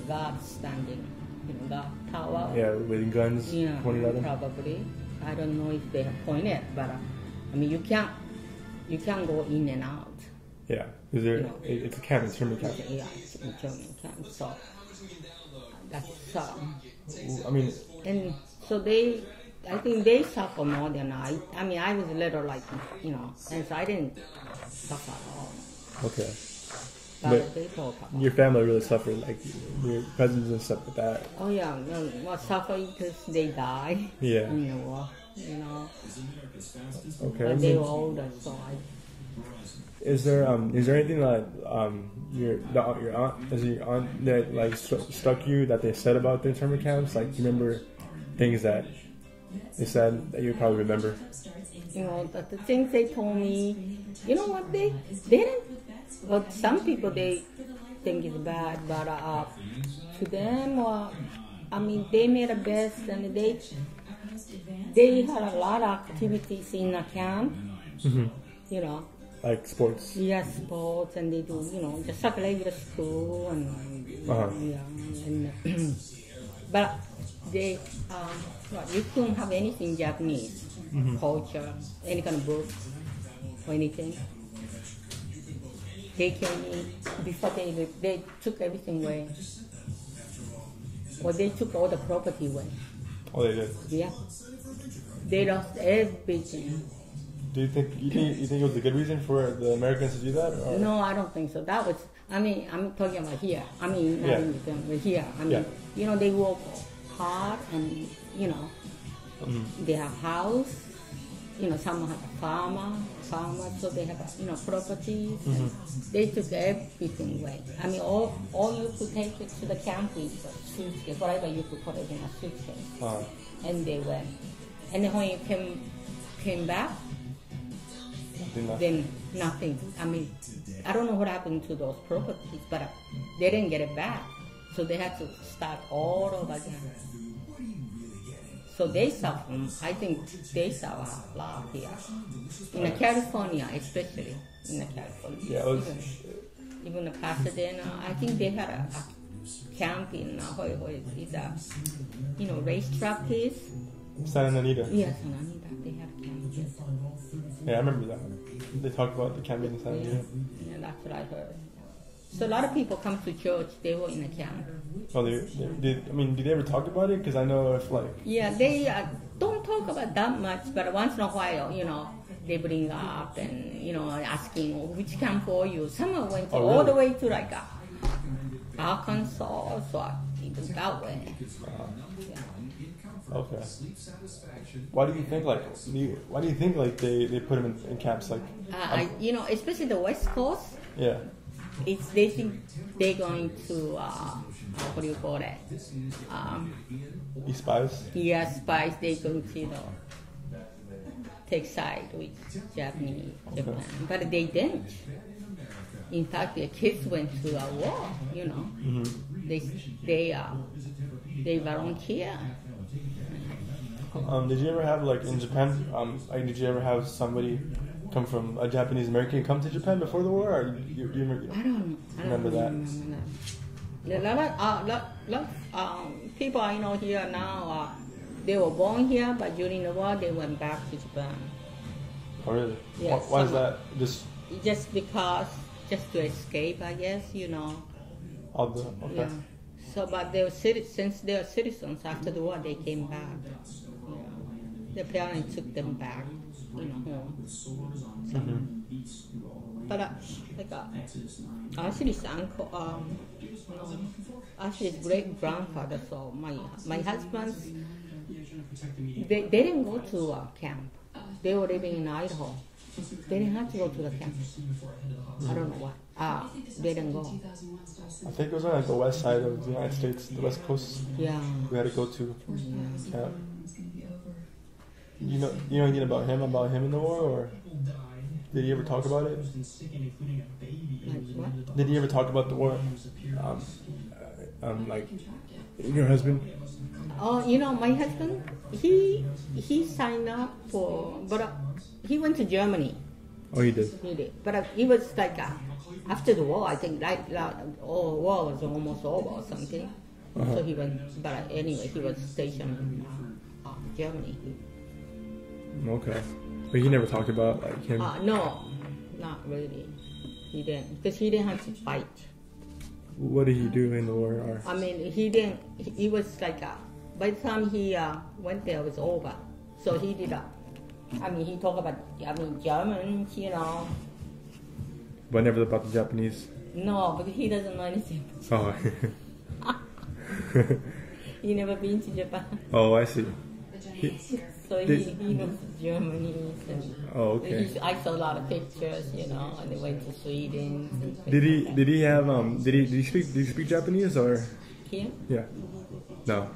guard standing, guard tower. Yeah, with guns pointed at them. Probably. I don't know if they have pointed, but I mean, you can't go in and out. Yeah, it's a camp, it's a German camp. Yeah, it's a German camp. So that's I mean, and so I think they suffer more than I. I mean, I was a little and so I didn't suffer at all. Okay. But they talk about your family really suffered, like your cousins and stuff like that. Oh yeah, suffer because they die. Yeah. In the war, Okay. But they were older, so Is there anything that your aunt that like struck you that they said about the internment camps? Like, do you remember things that they said that you probably remember? The things they told me. You know what they didn't. But some people they think it's bad, but to them, I mean, they made the best, and they had a lot of activities in the camp. Mm-hmm. Like sports. Yeah, sports, and they do just like regular school, and but they you couldn't have anything Japanese culture, any kind of book or anything. They came in before they took everything away. Or they took all the property away. Oh, they did? Yeah. They lost everything. Do you think it was a good reason for the Americans to do that? Or? No, I don't think so. That was, I mean, I'm talking about here. I mean, not in Japan, but here. I mean, they work hard and, they have house. Some have a farmer, so they have, properties. And they took everything away. I mean, all you could take it to the camp with a suitcase, whatever you could put it in a suitcase. And they went. And then when you came back, then nothing. I mean, I don't know what happened to those properties, but they didn't get it back. So they had to start all over again. So they suffer. I think they suffer a lot here. In California, especially. In California. Yeah, even Pasadena, I think they had a camp in, racetrack place. Santa Anita. Yeah, Santa Anita. They had a camp there. Yeah, I remember that. They talked about the camp in Santa Anita. Yeah, that's what I heard. So a lot of people come to church, they were in a camp. Oh, did they ever talk about it? Because I know if Yeah, they don't talk about that much, but once in a while, they bring up and, asking, which camp are you? Some went all the way to Arkansas, so even that way. Okay. Why do you think they put them in camps like? Especially the West Coast. Yeah. They think they're going to what do you call that? Spies. Yeah, spies. They're going to take side with Japan, but they didn't. In fact, their kids went to a war. They volunteer. Did you ever have in Japan? Did you ever have somebody come from a Japanese American come to Japan before the war? Or you I don't remember that? A lot of people I know here now, they were born here, but during the war they went back to Japan. Oh really? Yeah, why is that? Just to escape, I guess. Okay. Yeah. So, but since they were citizens after the war, they came back. Their parents took them back, home. So, but Ashley's uncle, Ashley's great grandfather. So my husband's, they didn't go to camp. They were living in Idaho. They didn't have to go to the camp. I don't know why. They didn't go. I think it was on the west side of the United States, the west coast. Yeah. We had to go to. Yeah. You know anything about him in the war, or did he ever talk about it? What? Did he ever talk about the war? Your husband? Oh, my husband, he signed up for, but he went to Germany. Oh, he did. He did. But it was like after the war, I think war was almost over or something. So he went, but anyway, he was stationed in Germany. Okay. But he never talked about like him. No, not really. He didn't, because he didn't have to fight. What did he do in the war? Or? I mean, he didn't. He was like by the time he went there, it was over. So he did. I mean, he talked about Germans, you know. But never about the Japanese. No, because he doesn't know anything. Oh. He never been to Japan. Oh, I see. So he knows Germany. Oh, okay. I saw a lot of pictures, you know, and they went to Sweden. Did he have did he speak Japanese or? Him? Yeah. No.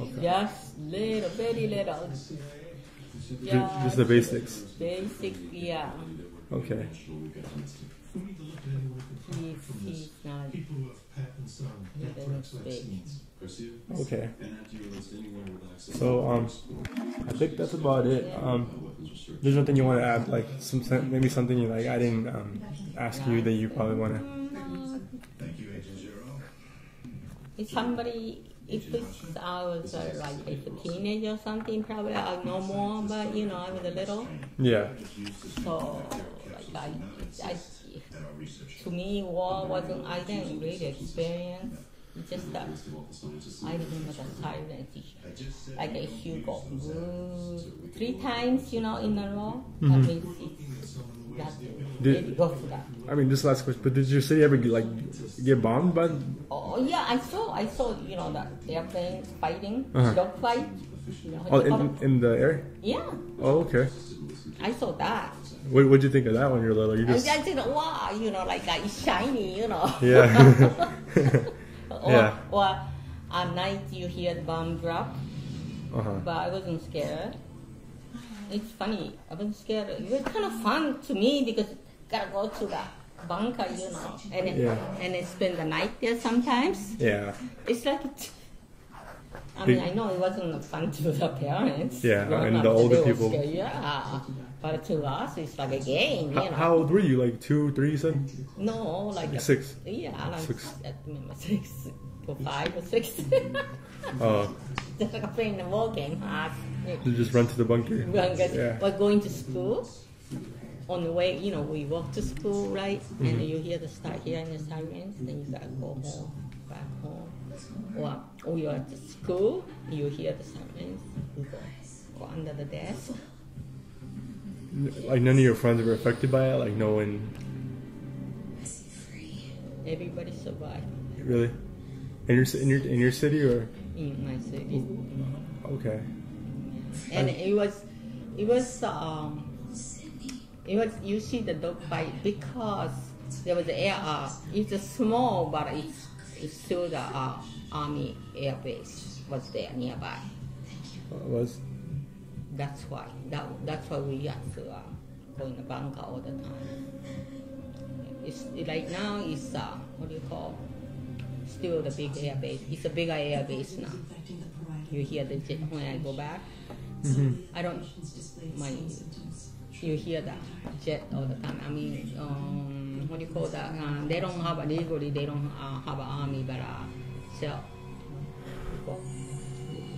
Okay. Just very little. Just the basics. Basic, yeah. Okay. He's not. He doesn't speak. Okay. So I think that's about it. There's nothing you want to add, like maybe something you like I didn't ask you that you probably want to. If I was like a teenager or something, probably I'd know more. But you know, I was a little. Yeah. So like to me, war wasn't. I didn't really experience. It's just that I remember the silence, like a Hugo, 3 times, you know, in a row. That means that's really go for that. I mean, this last question, but did your city ever get bombed by? Oh yeah, I saw, you know, that airplane fighting, dogfight. You know, oh, in the air? Yeah. Oh, okay. I saw that. What did you think of that when you were little? I said, wow, you know, like it's shiny, you know. Yeah. Or at night you hear the bomb drop, but I wasn't scared. It's funny, I wasn't scared. It was kind of fun to me because gotta go to the bunker, you know, and then spend the night there sometimes. Yeah. It's like, I mean, I know it wasn't fun to the parents. Yeah, and the older people. Scared, yeah. But to us, it's like a game, you know. How old were you? Like 2, 3, you said? No, like 6. Yeah, like 6. I remember 6 or 5 or 6. Oh. Just like playing the war game. You just run to the bunker. Yeah. We're going to school. On the way, you know, we walk to school, right? And you hear the hearing the sirens, then you gotta go home, back home. Or you're at the school, you hear the sirens, you go under the desk. Like none of your friends were affected by it? Like no one? Everybody survived. Really? In your city or? In my city. Okay. And it was you see the dogfight because there was air. It's small, but it's still the army air base was there nearby. Was. That's why we have to go in the bunker all the time. It's like now it's what do you call? Still the big air base. It's a bigger air base now. You hear the jet when I go back. I don't mind. You hear that jet all the time. I mean, what do you call that? They don't have legally. They don't have an army, but self.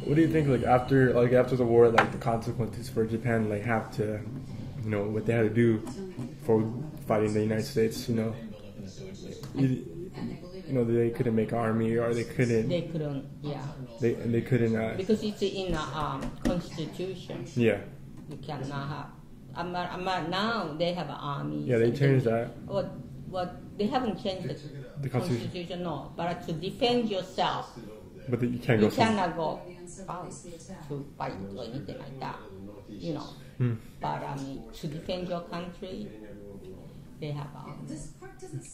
What do you think? Like after the war, like the consequences for Japan, like have to, you know, what they had to do for fighting the United States. You know, you know they couldn't make army or they couldn't. They couldn't. Yeah. They couldn't. Because it's in the Constitution. Yeah. You cannot have. Now they have an army. Yeah, they changed that. What they haven't changed the Constitution, no. But to defend yourself. But you can't go. You cannot go out to fight or anything like that, you know. But I mean, to defend your country, they have armies.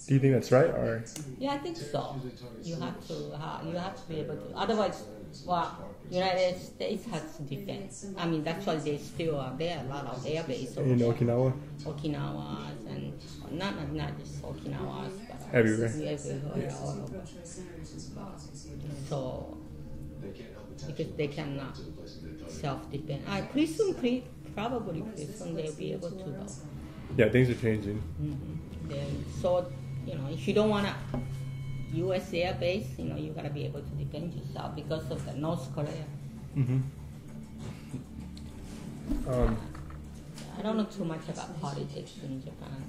Do you think that's right, or? Yeah, I think so. You have to be able to. Otherwise, United States has to defend. I mean, that's why they still are there. A lot of air bases in Okinawa. Okinawas and not just Okinawas, but everywhere. All over. So because they cannot self-defend. I presume probably pretty soon they'll be able to though. Yeah, things are changing. So, if you don't want a U.S. air base, you gotta be able to defend yourself because of the North Korea. Mm-hmm. I don't know too much about politics in Japan,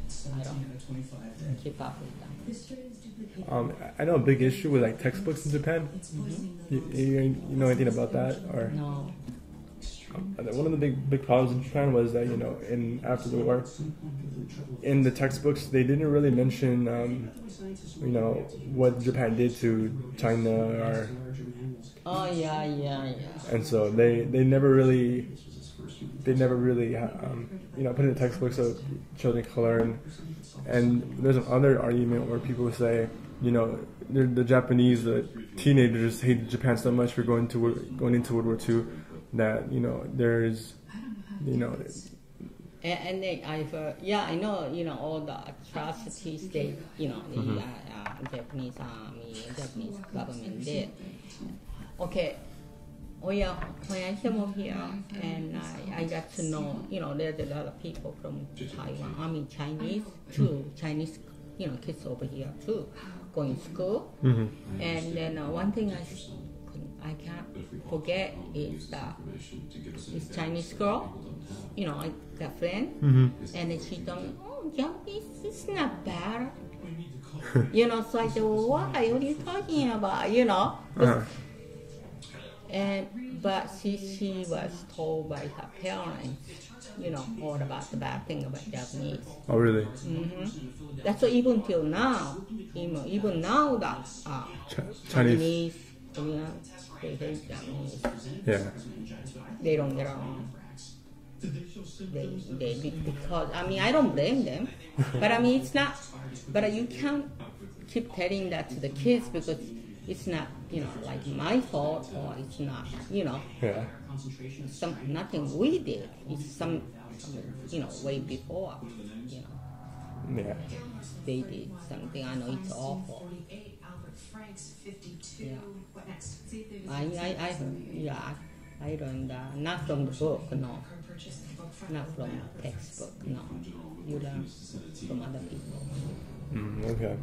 so I don't keep up with them. I know a big issue with like textbooks in Japan. You know anything about that? Or No. One of the big problems in Japan was that after the war, in the textbooks they didn't really mention what Japan did to China or. Oh yeah. And so they never really put in the textbooks so children can learn. And there's another argument where people say, the Japanese, the teenagers hated Japan so much for going into World War II that there's. And then I've heard, I know, all the atrocities the Japanese army, Japanese government did. Okay, when I came over here and I got to know, there's a lot of people from Taiwan, Chinese too, Chinese, kids over here too, going to school. Mm-hmm. And then one thing I can't forget is this Chinese girl, I got a friend, and then she told me, Japanese is not bad. So I said, well, why? What are you talking about? But she was told by her parents, all about the bad thing about Japanese. Oh, really? Mm-hmm. That's why even till now, even now that Chinese, they hate Japanese. Yeah. They don't get along. They because I don't blame them, but it's not. But you can't keep telling that to the kids because it's not like my fault or it's not nothing we did. It's some way before Yeah. they did something. I know it's awful. Yeah. I learned not from the book, no. Not from textbook, no. You learn from other people. Okay.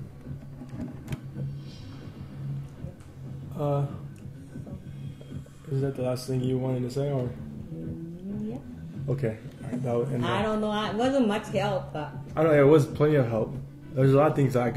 Is that the last thing you wanted to say, or? Yeah. Okay. All right, I don't know. It wasn't much help, but. I don't know. It was plenty of help. There's a lot of things that I